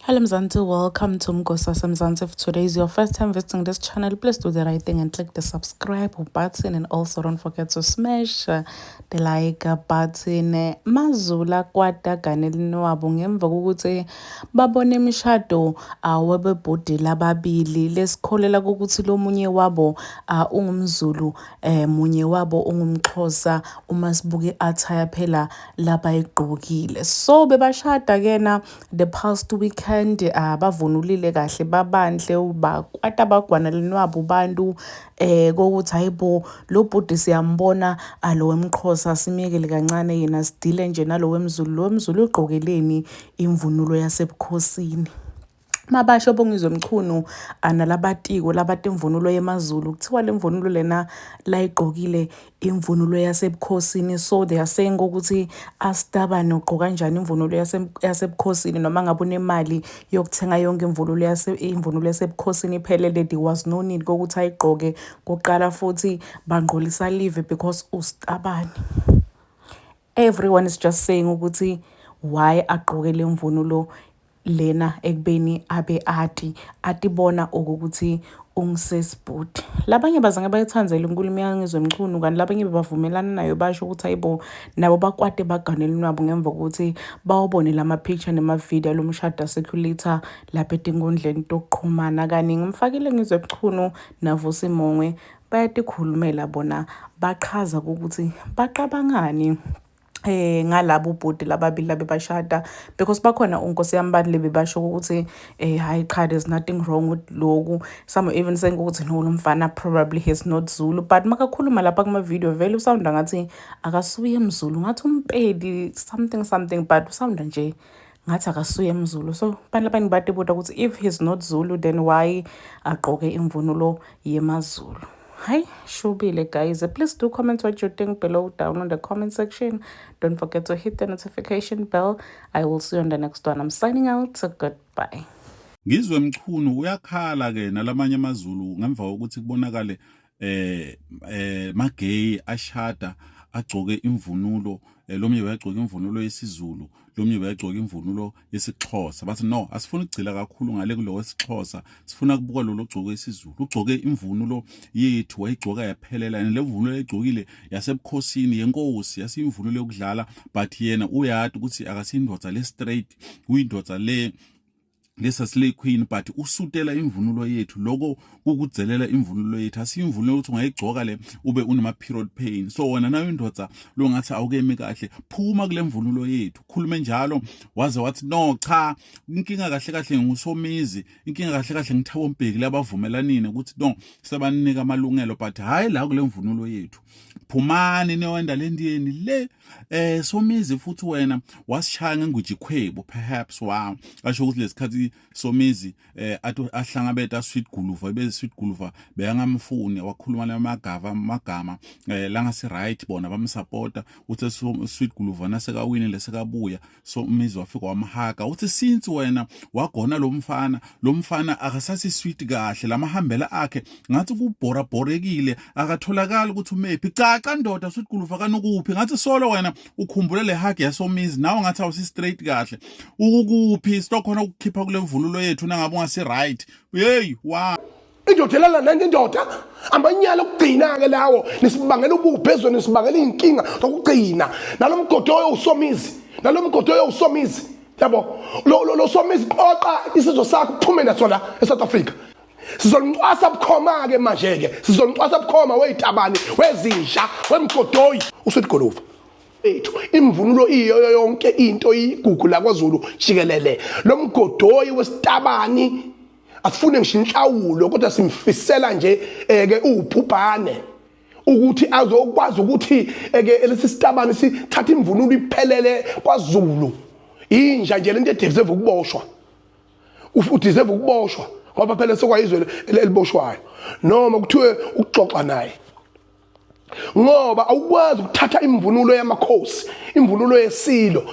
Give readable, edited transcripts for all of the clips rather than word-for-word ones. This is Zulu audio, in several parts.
Hello Mzansi, welcome to Mgosasa Mzansi. If today is your first time visiting this channel, please do the right thing and click the subscribe button, and also don't forget to smash the like button. Mazula kwata ganelini wabo ngemva kokuthi babone imishado webebhodi lababili lesikholela ukuthi lo munye wabo ungumZulu munye wabo ungumXhosa uma sibuke attire phela laba egqokile. So bebashada kena the past weekend bavunulile kahle babandle bakwata bagwaneleni wabo bantu kokuthi hayibo lo bhodi siyambona lo wemXhosa simiyekele kancane yena sidile nje nalo wemZulu. Lo wemZulu ugqokeleni imvunulo yasebukhosini. Mabasho bongizwe mchunu nalabatiko labati imvunulo yemaZulu kuthiwa le mvunulo lena layigqokile imvunulo yasebukhosini. So they are saying ukuthi asitabane ugqoka kanjani imvunulo yasebukhosini noma ngabe unemali yokuthenga yonke imvunulo yasebukhosini iphelele. There was no need kokuthi ayigqoke koqala futhi bangqolisa live because usitabane. Everyone is just saying ukuthi why agqoke le mvunulo lena ekubeni abe atibona ukuthi ungisesibhodi. Labanye bazange bayithandzele inkulumo yangizwe mchunu kanti labanye bebavumelana nayo basho ukuthi hayibo nabo bakwate baganeleni wabo ngemva kokuthi bawubone lama picture nema video lomshado circulator lapha etinkundleni tokuxhumana. Kaningi ngimfakile ngizwe mchunu navusi Mongwe bayatikhulumela bona baqhaza ukuthi baqabangani ngalabo bhodi lababili labebashada, because bakhona unkosi yambali bebasho ukuthi hayi cha, there's nothing wrong with loku. Some even saying ukuthi no, lo mfana probably he's not Zulu, but makakhuluma lapha kuma video vele usounda ngathi akasuye mZulu, ngathi umpedi something, but usounda nje ngathi akasuye mZulu. So bantu batibuta ukuthi if he's not Zulu then why agqoke imvunulo yemaZulu. Hi, shubile guys. Please do comment what you think below down on the comment section. Don't forget to hit the notification bell. I will see you on the next one. I'm signing out. So goodbye. Ngizwe mchunu uyakhala ke nalamanye amaZulu ngemva kokuthi kubonakale magay ashada agcoke imvunulo lomnye bayagcoka imvunulo yesiZulu, lomnye bayagcoka imvunulo yesiXhosa. Bathi no, asifuni ukugcila kakhulu ngale kulo wesiXhosa, sifuna kubuka lo logcoke isiZulu. Ugcoke imvunulo yethu wayigcoka yaphelela, and le mvunulo ayigcokile yasebukhosini yenkosi yasimvunulo yokudlala, but yena uyati ukuthi akasindodza le straight, uyindodza lesa slay queen, but usutela imvunulo yethu lokho kukudzelela imvunulo yethu. Asimvunulo ukuthi ungayigcoka le ube unama period pain. So wena nayo indodza lo ngathi awukemi kahle, phuma kule mvunulo yethu. Khulume njalo waze wathi no cha, inkinga kahle nguSomizi, inkinga kahle ngithabo Mbeki labavumelanini ukuthi no sebanika amalungelo, but hayi la kule mvunulo yethu. Phumani newenda lendiyeni le Somizi futhi wena wasishaya ngengujikhwebo perhaps wow asho ukuthi lesikhathi Somizi ahlangabeta Sweet Guluva bese Sweet Guluva beyangamfuni wakhuluma magama langasi right bona bamsupporta uthi Sweet Guluva nasekawini lesekabuya Somizi wafika wamhaka uthi since wena wagona lo mfana akasathi sweet kahle lamahambela akhe ngathi kubhorekile akatholakala ukuthi umephi caca ndoda Sweet Guluva kanukuphi ngathi solo wena ukhumbule le hug yaSomizi nawe ngathi awusi straight kahle ukuphi stokhona ukukhipha kule mvunulo yethu nangabe ungasi right. Hey wow, indodelala nendoda amanyala ukugcina ke lawo nisibangela ubuphezweni nisibangela inkinga zokugcina nalomgodoyo uSomizi yabo lo Somizi qoqa isizwe sakho uphume nasona eSouth Africa. Sizolncwasa bukhoma ke manje ke sizolncwasa bukhoma weyitabani wezinja wemgodoyi uSweet Guluva ethu imvunulo iyo yonke into igugu la kwaZulu jikelele. Lo mgodoyi wesitabani asifune ngisho inhlawulo kodwa simfisela nje ke ubhubhane ukuthi azokwazi ukuthi ke lesi sitabani sithatha imvunulo iphelele kwaZulu. Inja nje lento deserve ukuboshwa, udeserve ukuboshwa ngoba phela sekwayizwe eliboshwayo noma kuthiwe ukuxoxa naye, ngoba awukwazi ukuthatha imvunulo yamakhosi, imvunulo yesilo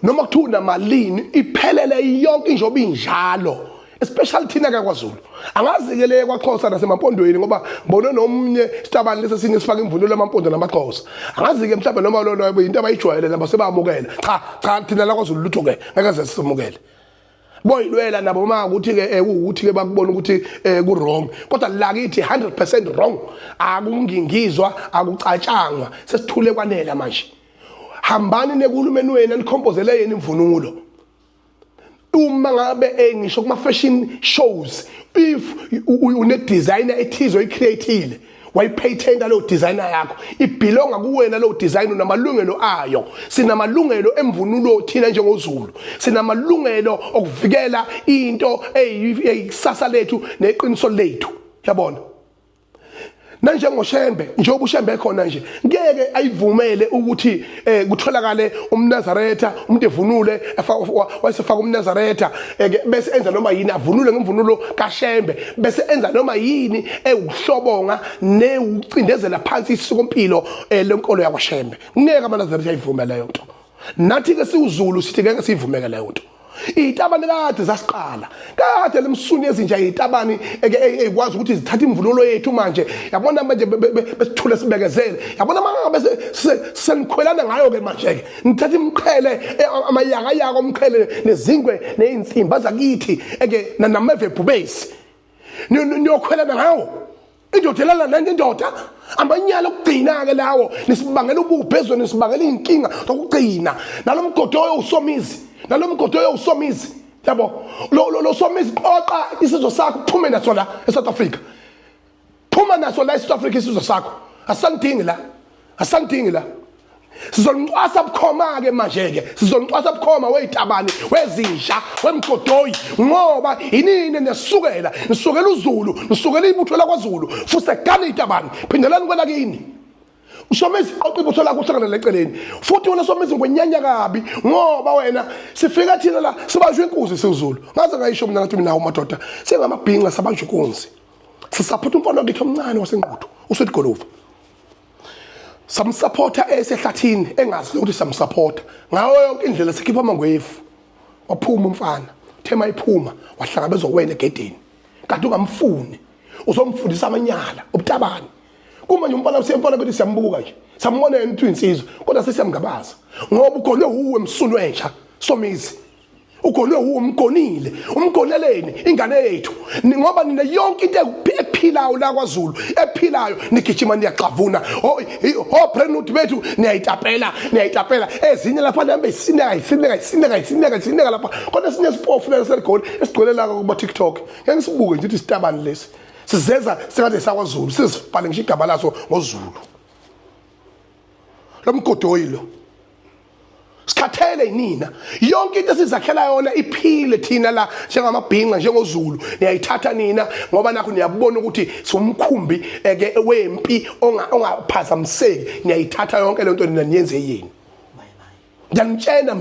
noma kuthiwa namalini iphelele yonke injoba injalo, especially thina kwaZulu. Angazikele kwaXhosa nasemampondweni ngoba ngibone nomnye sitabani lesesini sifaka imvunulo yamampondo namaXhosa. Angazike mhlawumbe noma lo into abayijwayele nabo sebamukela. Cha thina la kwaZulu lutho ke ngeke sisemukele. boyilwela nabo maka ukuthi ke ukuthi ke bakubona ukuthi ku wrong kodwa lakithi 100% wrong akungingizwa akucatshangwa sesithule kwanela manje hambani nekulumeni wena nikhompozele yena imvunulo uma ngabe ngisho kuma fashion shows if une designer ethizo icreateile wayipatenta lo designer yakho ibelonga kuwena lo design unamalungelo ayo sinamalungelo emvunulo thina njengoZulu sinamalungelo okuvikela into eyisasa lethu neqiniso lethu yabona nanje ngoShembe njengoba uShembe ekhona nje ngeke ayivumele ukuthi kutholakale umNazaretha umuntu evunule wayesefaka umNazaretha bese enza noma yini avunule ngemvunulo kaShembe bese enza noma yini ewuhlobonga neucindezela phansi isikompilo lenkolo yakwaShembe ngeke amaNazaretha ayivumele leyo nto nathi ke siwuZulu sithi ngeke sivumeke leyo nto itabani kade zasiqala kade lemsuni ezinja itabani ekwazi ukuthi zithatha imvunulo yethu manje yabona manje besithule sibekezele yabona manje senikhwelana ngayo ke manje ke nithatha imqhele amayaka yako umqhele nezingwe neinsimba zakithi nameve bubesi niyokhwelana ngawo indodelana nanje indoda amanyala okugcina ke lawo nisibangela ububhezwe nisibangela inkinga zokugcina nalomgodo usomizi nalomgodo usomizi yabo lo somizi qoqa isizwe sakho phume naso la eSouth Africa phuma naso la eSouth Africa isizwe sakho asandingi la sizonqwasa bukhoma ke manje ke sizonqwasa bukhoma weyitabani wezinja wemgodoyi ngoba inini nesukela uZulu nisukela ibutho lakwaZulu futhi gana itabani phindelani kwela kini usomizi oqibutho lakho uhlangana leceleni futhi wena somizi ngwenyanya kabi ngoba wena sifika thina la sibanjwe inkunzi siZulu ngaze ngayisho mina ngathi mina umadoda sengamabhinqa sabanjwe inkunzi sisaphatha umfana wakhe omncane wasenquthu uSweet Goluva samsupporta esehlathini engazi ukuthi samsupporta ngayo yonke indlela sikhipha amangwefu waphuma umfana thema iphuma wahlangabezwa wena egedeni kanti ungamfuni uzomfundisa amanyala ubutabani kuma nje umfana usemfana ukuthi siyambuka nje sambona yena uthi insizwe kodwa sesiyamgabaza ngoba ugonwe uwe emsunu entsha somizi ugonwe uwe umgonile umgoneleni ingane yethu ngoba nina yonke into ephilayo la kwaZulu ephilayo nigijima niyaxavuna prenuthi bethu niyayitapela ezinye lapha nambe isineka lapha kodwa sinye sipofu la seligoli esigcwele la kuba TikTok ngeke sibuke nje ukuthi sitabani lesi sizeza sekade sakwaZulu sizibhale ngisho igaba laso ngoZulu lomgodoyi lo sikhathele nina yonke into esizakhela yona iphile thina la njengamabhinqa njengoZulu niyayithatha nina ngoba nakho niyabona ukuthi somkhumbi wempi ongaphazamiseki niyayithatha yonke lento nina niyenze yini ngiyanitshela